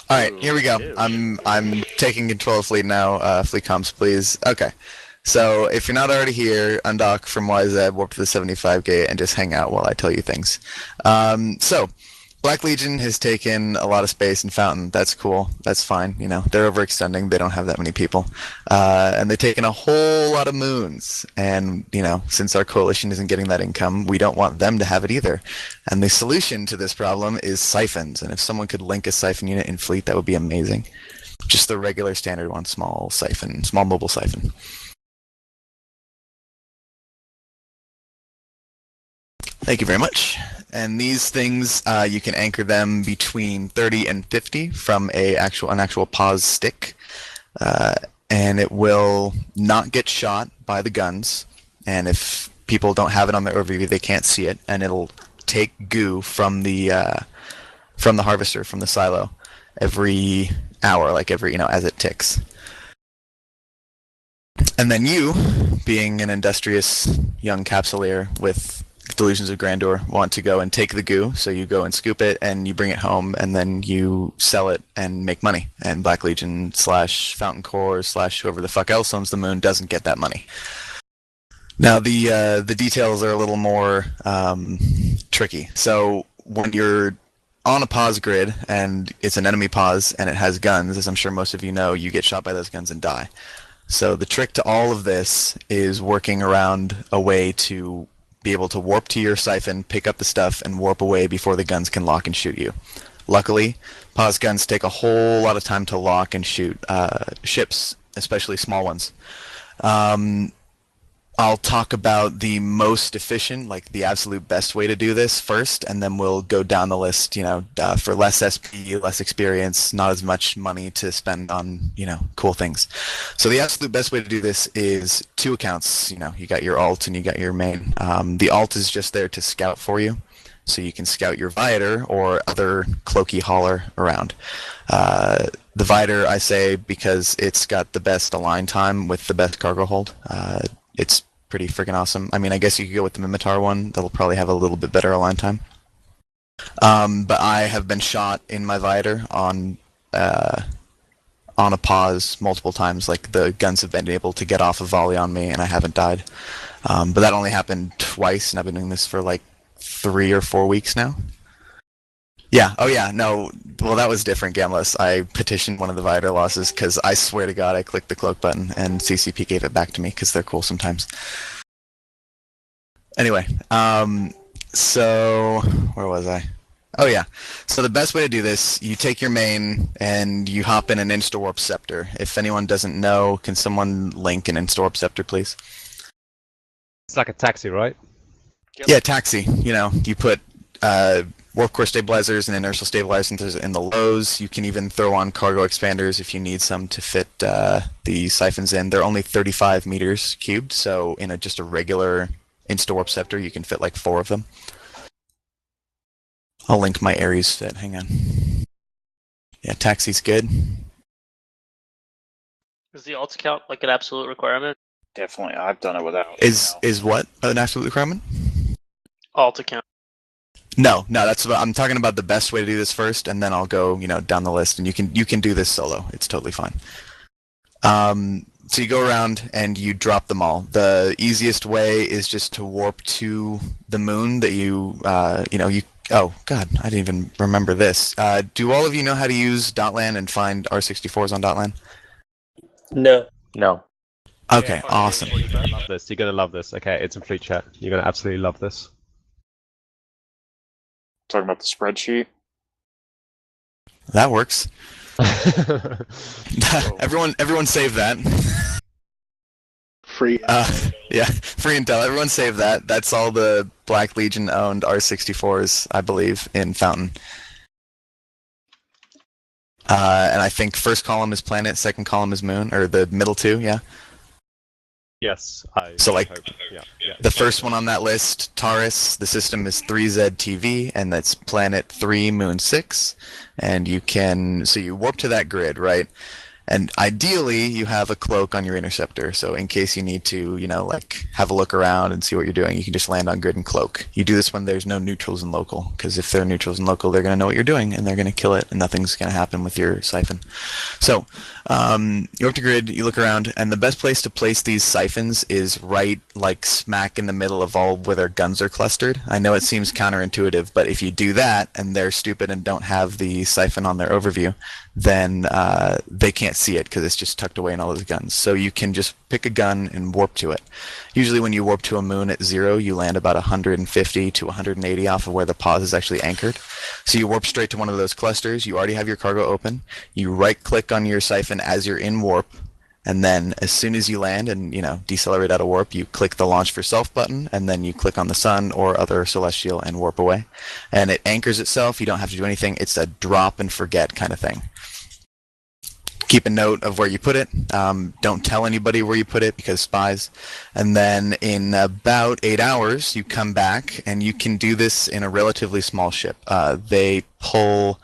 All right, here we go. Ew. I'm taking control of fleet now. Fleet comms, please. Okay. So if you're not already here, undock from YZ, warp to the 75 gate, and just hang out while I tell you things. So Black Legion has taken a lot of space in Fountain. That's cool. That's fine. You know, they're overextending. They don't have that many people. And they've taken a whole lot of moons. And, you know, since our coalition isn't getting that income, we don't want them to have it either. And the solution to this problem is siphons. And if someone could link a siphon unit in fleet, that would be amazing. Just the regular standard one, small siphon, small mobile siphon. Thank you very much. And these things, you can anchor them between 30 and 50 from an actual pause stick, and it will not get shot by the guns. And if people don't have it on their overview, they can't see it, and it'll take goo from the harvester, from the silo, every hour, like every as it ticks. And then you, being an industrious young capsuleer with delusions of grandeur, want to go and take the goo, so you go and scoop it and you bring it home and then you sell it and make money. And Black Legion slash Fountain Core slash whoever the fuck else owns the moon doesn't get that money. Now the details are a little more tricky. So when you're on a pause grid and it's an enemy pause and it has guns, as I'm sure most of you know, you get shot by those guns and die. So the trick to all of this is working around a way to be able to warp to your siphon, pick up the stuff, and warp away before the guns can lock and shoot you. Luckily, pause guns take a whole lot of time to lock and shoot ships, especially small ones. I'll talk about the most efficient, like the absolute best way to do this first, and then we'll go down the list, for less SP, less experience, not as much money to spend on, cool things. So the absolute best way to do this is two accounts. You got your alt and you got your main. The alt is just there to scout for you, so you can scout your Viator or other cloaky hauler around. The Viator, I say, because it's got the best align time with the best cargo hold. It's pretty freaking awesome. I mean, I guess you could go with the Mimitar one. That'll probably have a little bit better align time. But I have been shot in my Viator on a pause multiple times. Like, the guns have been able to get off a volley on me, and I haven't died. But that only happened twice, and I've been doing this for like 3 or 4 weeks now. Yeah. Oh, yeah. No. Well, that was different, Gamless. I petitioned one of the Viator losses because I swear to God I clicked the cloak button and CCP gave it back to me because they're cool sometimes. Anyway, so where was I? Oh, yeah. So the best way to do this, you take your main and you hop in an Insta-Warp Scepter. If anyone doesn't know, can someone link an Insta-Warp Scepter, please? It's like a taxi, right? Yep. Yeah, taxi. You put warp core stabilizers and inertial stabilizers in the lows. You can even throw on cargo expanders if you need some to fit the siphons in. They're only 35 meters cubed, so in just a regular Insta-Warp Scepter, you can fit like 4 of them. I'll link my Ares fit. Hang on. Yeah, taxi's good. Is the alt count like an absolute requirement? Definitely, I've done it without. Is what an absolute requirement? Alt account. No, that's what I'm talking about. The best way to do this first, and then I'll go, down the list, and you can do this solo. It's totally fine. So you go around and you drop them all. The easiest way is just to warp to the moon that you. Oh God, I didn't even remember this. Do all of you know how to use Dotlan and find R64s on Dotlan? No. No. Okay, awesome. You're gonna love this. You're gonna love this. Okay, it's in fleet chat. You're gonna absolutely love this. Talking about the spreadsheet. That works. everyone save that. Free. Yeah, free intel. Everyone save that. That's all the Black Legion owned R64s, I believe, in Fountain. And I think first column is planet, second column is moon, or the middle two, yeah? Yes. The first one on that list, Taurus, the system is 3ZTV, and that's planet 3, moon 6. And you warp to that grid, right? And ideally, you have a cloak on your interceptor, so in case you need to, like have a look around and see what you're doing, you can just land on grid and cloak. You do this when there's no neutrals in local, because if there are neutrals in local, they're going to know what you're doing, and they're going to kill it, and nothing's going to happen with your siphon. So, you up to grid, you look around, and the best place to place these siphons is right, like, smack in the middle of all where their guns are clustered. I know it seems counterintuitive, but if you do that, and they're stupid and don't have the siphon on their overview, then they can't see it because it's just tucked away in all those guns. So you can just pick a gun and warp to it. Usually when you warp to a moon at 0, you land about 150 to 180 off of where the pause is actually anchored. So you warp straight to one of those clusters. You already have your cargo open. You right-click on your siphon as you're in warp, and then as soon as you land and decelerate out of warp, you click the launch for self button, and then you click on the sun or other celestial and warp away. And it anchors itself. You don't have to do anything. It's a drop and forget kind of thing. Keep a note of where you put it. Don't tell anybody where you put it because spies. And then in about 8 hours, you come back, and you can do this in a relatively small ship. They pull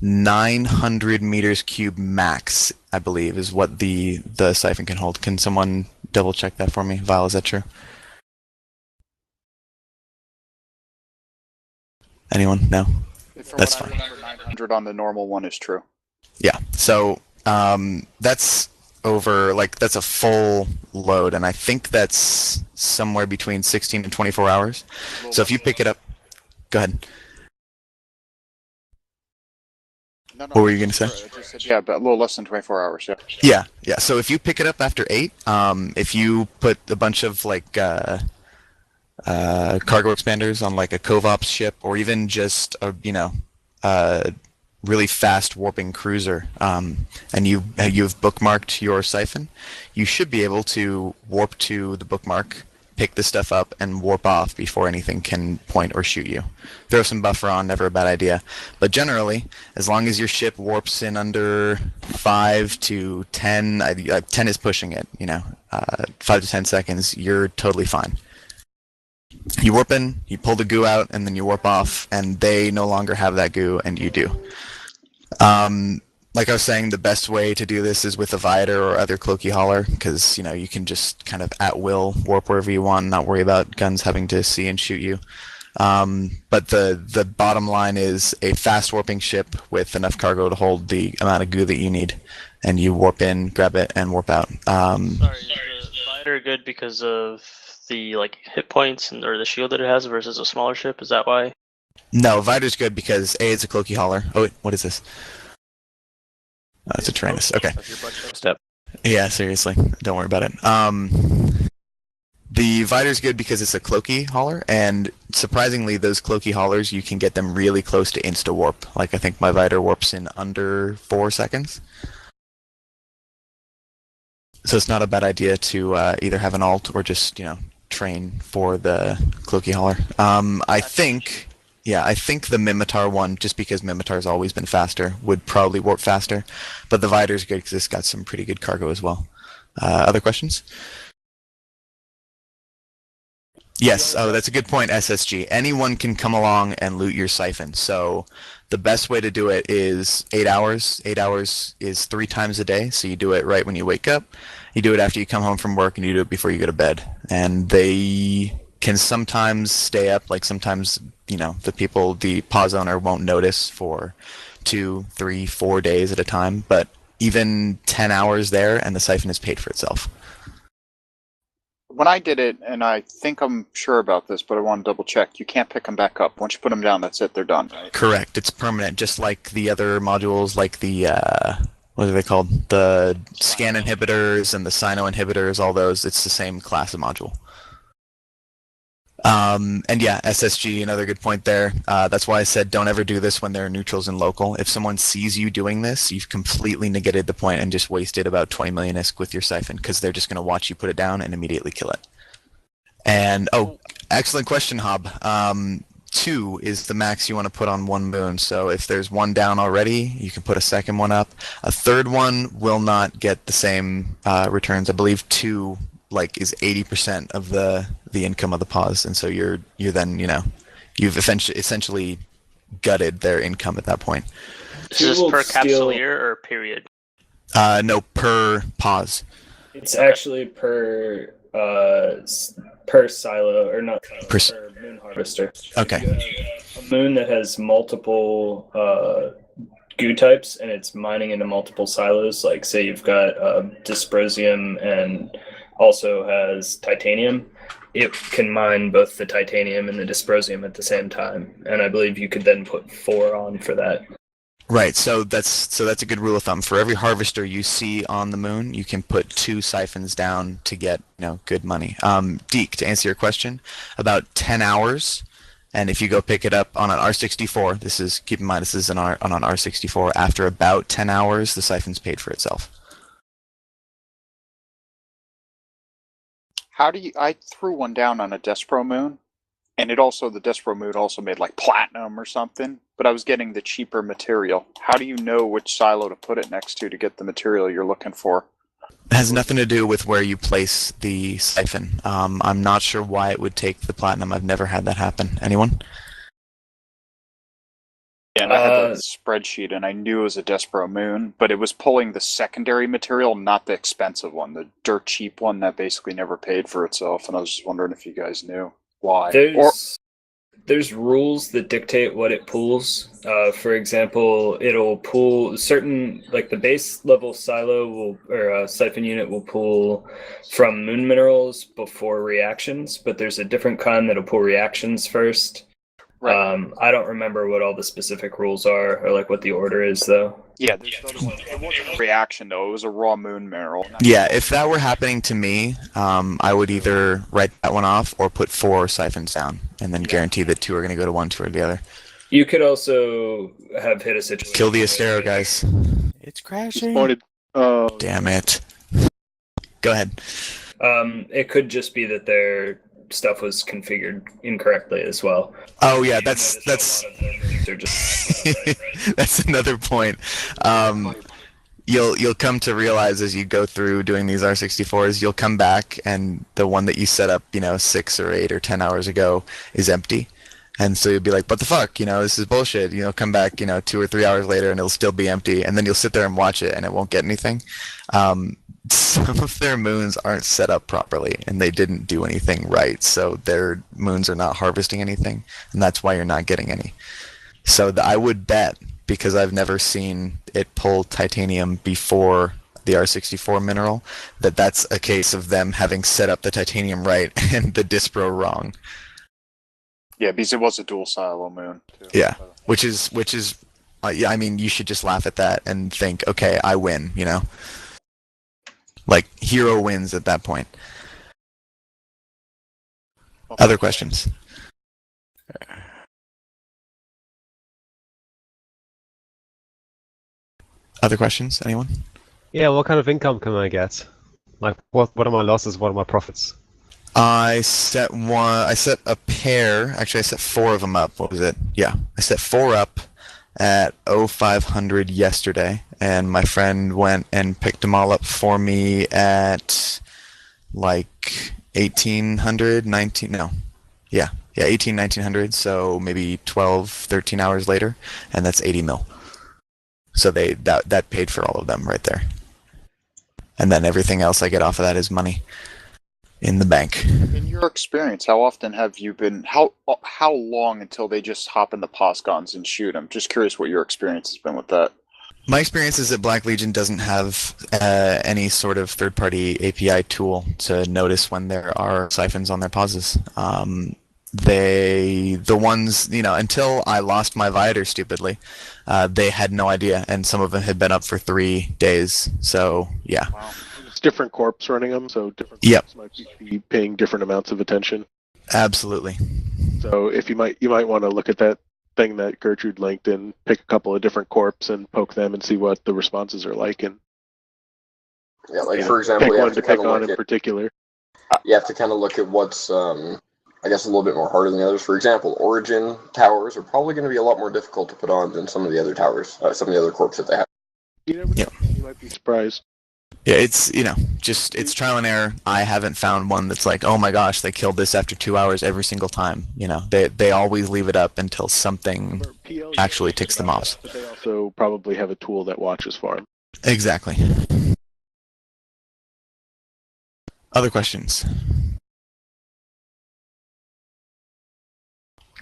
900 meters cube max, I believe, is what the siphon can hold. Can someone double check that for me? Vile, is that true? Anyone? No? That's fine. 900 on the normal one is true. Yeah. So that's that's a full load, and I think that's somewhere between 16 and 24 hours. So if you pick it up, go ahead. No, What were you going to say? I just said, yeah, but a little less than 24 hours, Yeah. So if you pick it up after 8, if you put a bunch of cargo expanders on like a Covops ship, or even just a really fast warping cruiser, and you've bookmarked your siphon, you should be able to warp to the bookmark, pick the stuff up, and warp off before anything can point or shoot you. Throw some buffer on, never a bad idea. But generally, as long as your ship warps in under 5 to 10, 10 is pushing it, 5 to 10 seconds, you're totally fine. You warp in, you pull the goo out, and then you warp off, and they no longer have that goo, and you do. Like I was saying, the best way to do this is with a Viator or other cloaky hauler, because you can just kind of at will warp wherever you want, and not worry about guns having to see and shoot you. But the bottom line is a fast warping ship with enough cargo to hold the amount of goo that you need, and you warp in, grab it, and warp out. Sorry, is the Viator good because of the hit points or the shield that it has versus a smaller ship? Is that why? No, Viator's good because A, it's a cloaky hauler. Oh, wait, what is this? It's a Tyrannus. Okay. Step. Yeah, seriously. Don't worry about it. The Viator's good because it's a cloaky hauler, and surprisingly, those cloaky haulers, you can get them really close to insta-warp. Like, I think my Viator warps in under 4 seconds. So it's not a bad idea to either have an alt or just, train for the cloaky hauler. I think the Mimitar one, just because Mimitar's always been faster, would probably warp faster. But the Viator's good because it's got some pretty good cargo as well. Other questions? Yes. Oh, that's a good point, SSG. Anyone can come along and loot your siphon. So the best way to do it is 8 hours. 8 hours is 3 times a day. So you do it right when you wake up. You do it after you come home from work, and you do it before you go to bed. And they can sometimes stay up, like sometimes, the pause owner won't notice for 2, 3, 4 days at a time, but even 10 hours there and the siphon is paid for itself. When I did it, and I think I'm sure about this, but I want to double check, you can't pick them back up. Once you put them down, that's it, they're done, right? Correct. It's permanent, just like the other modules, like the, what are they called? The scan inhibitors and the cyno inhibitors, all those, it's the same class of module. And yeah, SSG, another good point there. That's why I said don't ever do this when there are neutrals in local. If someone sees you doing this, you've completely negated the point and just wasted about 20 million ISK with your siphon, because they're just going to watch you put it down and immediately kill it. And, oh, excellent question, Hob. 2 is the max you want to put on one moon. So if there's one down already, you can put a second one up. A third one will not get the same returns. I believe 2 is 80% of the income of the pause, and so you're then you've essentially gutted their income at that point. Is this per capsule year or period? No, per pause. It's actually per silo, or not silo, Per, per moon harvester. okay. If you have a moon that has multiple goo types and it's mining into multiple silos, like say you've got dysprosium and also has titanium, it can mine both the titanium and the dysprosium at the same time. And I believe you could then put 4 on for that. Right, so that's a good rule of thumb. For every harvester you see on the moon, you can put 2 siphons down to get, good money. Deke, to answer your question, about 10 hours, and if you go pick it up on an R64, keep in mind this is on an R64. After about 10 hours, the siphon's paid for itself. I threw one down on a Despro moon, and the Despro moon also made like platinum or something, but I was getting the cheaper material. How do you know which silo to put it next to get the material you're looking for? It has nothing to do with where you place the siphon. I'm not sure why it would take the platinum. I've never had that happen. Anyone? Yeah, and I had that spreadsheet, and I knew it was a Despro moon, but it was pulling the secondary material, not the expensive one, the dirt cheap one that basically never paid for itself, and I was just wondering if you guys knew why. There's rules that dictate what it pulls. For example, it'll pull certain, like the base level silo or siphon unit will pull from moon minerals before reactions, but there's a different kind that'll pull reactions first. Right. I don't remember what all the specific rules are or like what the order is though. Yeah, it wasn't a reaction though. It was a raw moon mineral. Yeah, if that were happening to me, I would either write that one off or put 4 siphons down, and then guarantee that 2 are going to go to one, 2 or the other. You could also have hit a situation. Kill the Astero, guys. It's crashing. Oh, damn it! Go ahead. It could just be that their stuff was configured incorrectly as well. Oh yeah, that's that's another point. You'll come to realize as you go through doing these R64s, you'll come back and the one that you set up, 6 or 8 or 10 hours ago is empty. And so you'll be like, what the fuck? This is bullshit. Come back, 2 or 3 hours later and it'll still be empty. And then you'll sit there and watch it and it won't get anything. Some of their moons aren't set up properly and they didn't do anything right. So their moons are not harvesting anything. And that's why you're not getting any. So I would bet, because I've never seen it pull titanium before the R64 mineral, that's a case of them having set up the titanium right and the Dispro wrong. Yeah, because it was a dual silo moon. Too. Yeah, which is yeah, I mean, you should just laugh at that and think, okay, I win, Like, hero wins at that point. Other questions? Other questions? Anyone? Yeah, what kind of income can I get? Like, what are my losses? What are my profits? I set a pair. Actually, I set 4 of them up. What was it? Yeah, I set 4 up at 0500 yesterday, and my friend went and picked them all up for me at like 1800, 19. No, yeah, 1900. So maybe 12, 13 hours later, and that's 80 mil. So that paid for all of them right there. And then everything else I get off of that is money in the bank. In your experience, how often have you been? How long until they just hop in the POS guns and shoot them? Just curious what your experience has been with that. My experience is that Black Legion doesn't have any sort of third-party API tool to notice when there are siphons on their pauses. The ones, until I lost my Viator stupidly, they had no idea, and some of them had been up for 3 days. So yeah. Wow. It's different corps running them, so different corps might be paying different amounts of attention. Absolutely. So if you might want to look at that thing that Gertrude linked and pick a couple of different corps and poke them and see what the responses are like, and yeah, like for example, pick you one have to to kind pick of on look in at, particular. you have to kind of look at what's I guess a little bit more harder than the others. For example, Origin towers are probably going to be a lot more difficult to put on than some of the other towers, some of the other corps that they have. You never know. You might be surprised. Yeah, it's it's trial and error. I haven't found one that's like, oh my gosh, they killed this after 2 hours every single time. They always leave it up until something actually ticks them off. But they also probably have a tool that watches for them. Exactly. Other questions?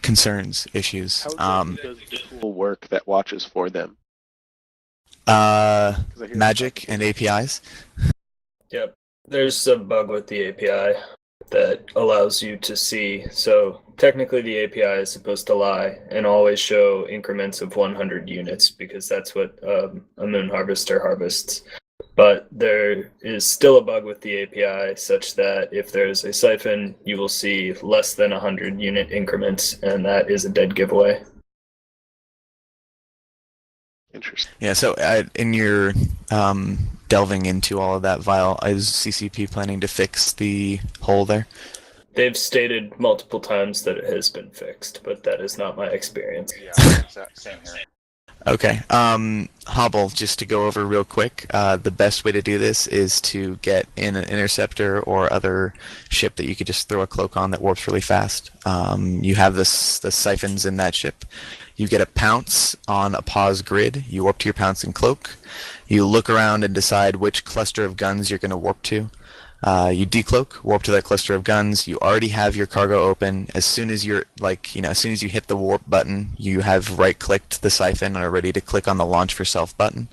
Concerns, issues? How does the tool work that watches for them? Magic and APIs. Yep. There's a bug with the API that allows you to see. So technically, the API is supposed to lie and always show increments of 100 units because that's what a moon harvester harvests. But there is still a bug with the API such that if there's a siphon, you will see less than 100 unit increments, and that is a dead giveaway. Interesting. Yeah, so in your delving into all of that, Vile, is CCP planning to fix the hole there? They've stated multiple times that it has been fixed, but that is not my experience. Yeah, same here. Okay. Hobble, just to go over real quick, the best way to do this is to get in an interceptor or other ship that you could just throw a cloak on that warps really fast. You have the siphons in that ship. You get a pounce on a pause grid. You warp to your pounce and cloak. You look around and decide which cluster of guns you're going to warp to. You decloak, warp to that cluster of guns. You already have your cargo open. As soon as you're as soon as you hit the warp button, you have right-clicked the siphon and are ready to click on the launch for self button.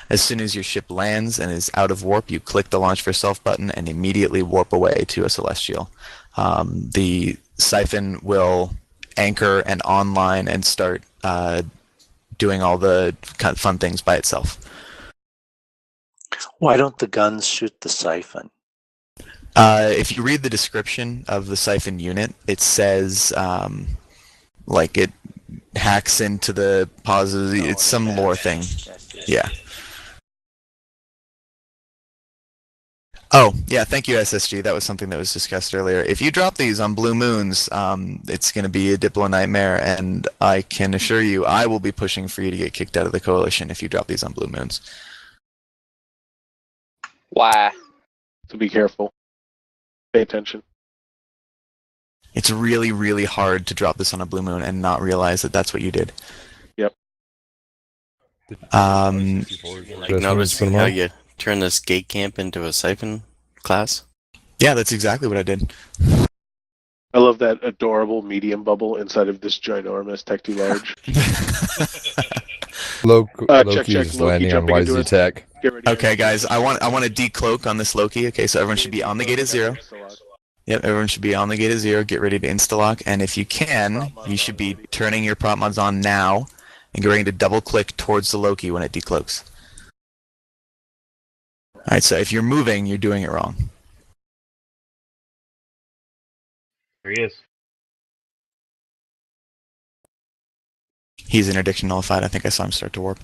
As soon as your ship lands and is out of warp, you click the launch for self button and immediately warp away to a celestial. The siphon will anchor and online and start doing all the kind of fun things by itself. Why don't the guns shoot the siphon? If you read the description of the siphon unit, it says like it hacks into the pauses. It's some lore thing. Yeah. Oh, yeah, thank you, SSG. That was something that was discussed earlier. If you drop these on blue moons, it's going to be a Diplo nightmare, and I can assure you I will be pushing for you to get kicked out of the coalition if you drop these on blue moons. Why? So be careful. Pay attention. It's really, really hard to drop this on a blue moon and not realize that that's what you did. Yep. Like noticing how you turn this gate camp into a siphon class? Yeah, that's exactly what I did. I love that adorable medium bubble inside of this ginormous Tech 2 Large. Loki's landing on jumping into YZ us. Tech. Get ready. Okay, guys, I want to decloak on this Loki. Okay, so everyone should be on the gate at 0. Yep, everyone should be on the gate at 0. Get ready to insta-lock, and if you can, you should be turning your prop mods on now and get ready to double-click towards the Loki when it decloaks. Alright, so if you're moving, you're doing it wrong. There he is. He's interdiction nullified. I think I saw him start to warp.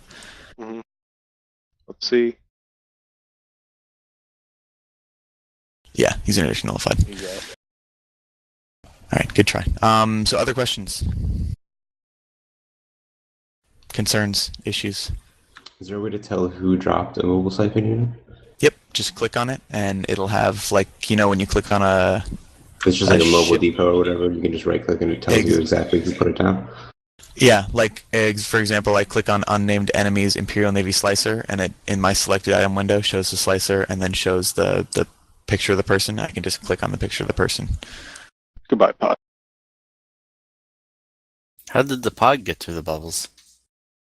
Mhm. Let's see. Yeah, he's interdiction nullified. Yeah. Alright, good try. So other questions? Concerns? Issues? Is there a way to tell who dropped a mobile siphon unit? Yep, just click on it, and it'll have, like, you know, when you click on a... It's just like a mobile ship. depot or whatever, you can just right-click and it tells you exactly who put it down. Yeah, like, for example, I click on Unnamed Enemies Imperial Navy Slicer, and it, in my selected item window, shows the slicer, and then shows the picture of the person. I can just click on the picture of the person. Goodbye, Pod. How did the pod get through the bubbles?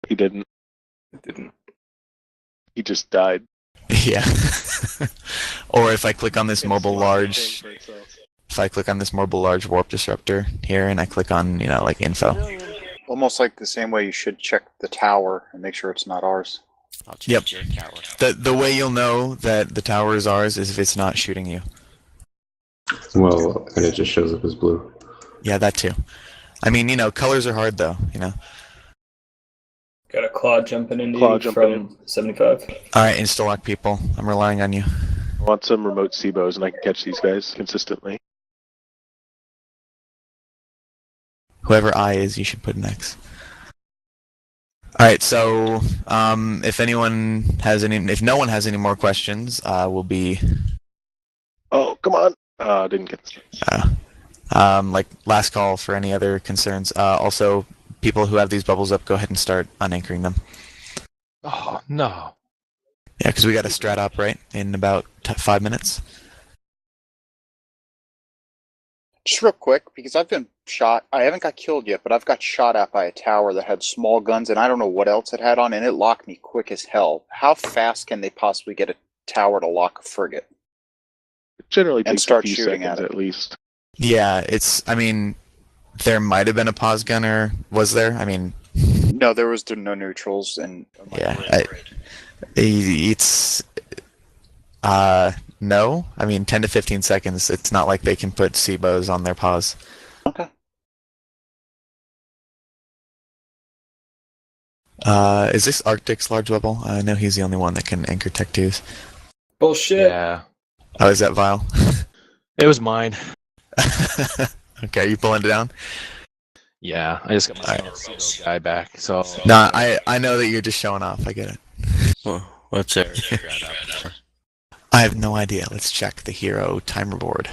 He didn't. It didn't. He just died. Yeah. Or if I click on this mobile large... If I click on this mobile large warp disruptor here, and I click on, you know, like, info. Almost like the same way you should check the tower and make sure it's not ours. I'll check Yep. your tower. The way you'll know that the tower is ours is if it's not shooting you. Well, and it just shows up as blue. Yeah, that too. I mean, you know, colors are hard, though, you know. Got a claw jumping into Claw you jumping from 75. Alright, insta-lock people. I'm relying on you. I want some remote SIBOs, and I can catch these guys consistently. Whoever I is, you should put an X. Alright, so, if no one has any more questions, we'll be... Oh, come on! Didn't get this. like, last call for any other concerns. Also, people who have these bubbles up, go ahead and start unanchoring them. Oh, no. Yeah, because we got a strat op, right, in about 5 minutes. Just real quick, because I've been shot. I haven't got killed yet, but I've got shot at by a tower that had small guns, and I don't know what else it had on, and it locked me quick as hell. How fast can they possibly get a tower to lock a frigate? It generally And takes start a few shooting seconds at it. least. Yeah, I mean, there might have been a pause gunner, was there? I mean... No, there was no neutrals, and... Yeah, it's... no. I mean, 10 to 15 seconds. It's not like they can put SIBOs on their pause. Okay. Is this Arctic's large level? I know he's the only one that can anchor tech twos. Bullshit. Yeah. Oh, is that Vile? It was mine. Okay, you pulling it down? Yeah, I just got my guy back, so... No, I know that you're just showing off. I get it. Well, what's there? I have no idea. Let's check the hero timer board.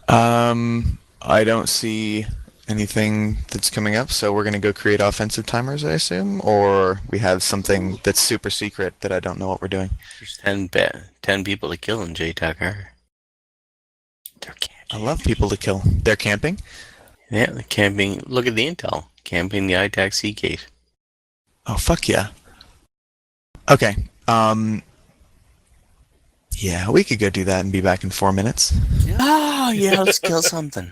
I don't see anything that's coming up, so we're gonna go create offensive timers, I assume, or we have something that's super secret that I don't know what we're doing. There's 10 people to kill in J Tucker. They're camping. I love people to kill. They're camping? Yeah, they're camping. Look at the intel. Camping the ITAC sea gate. Oh, fuck yeah. Okay. Yeah, we could go do that and be back in 4 minutes. Oh, yeah, let's kill something.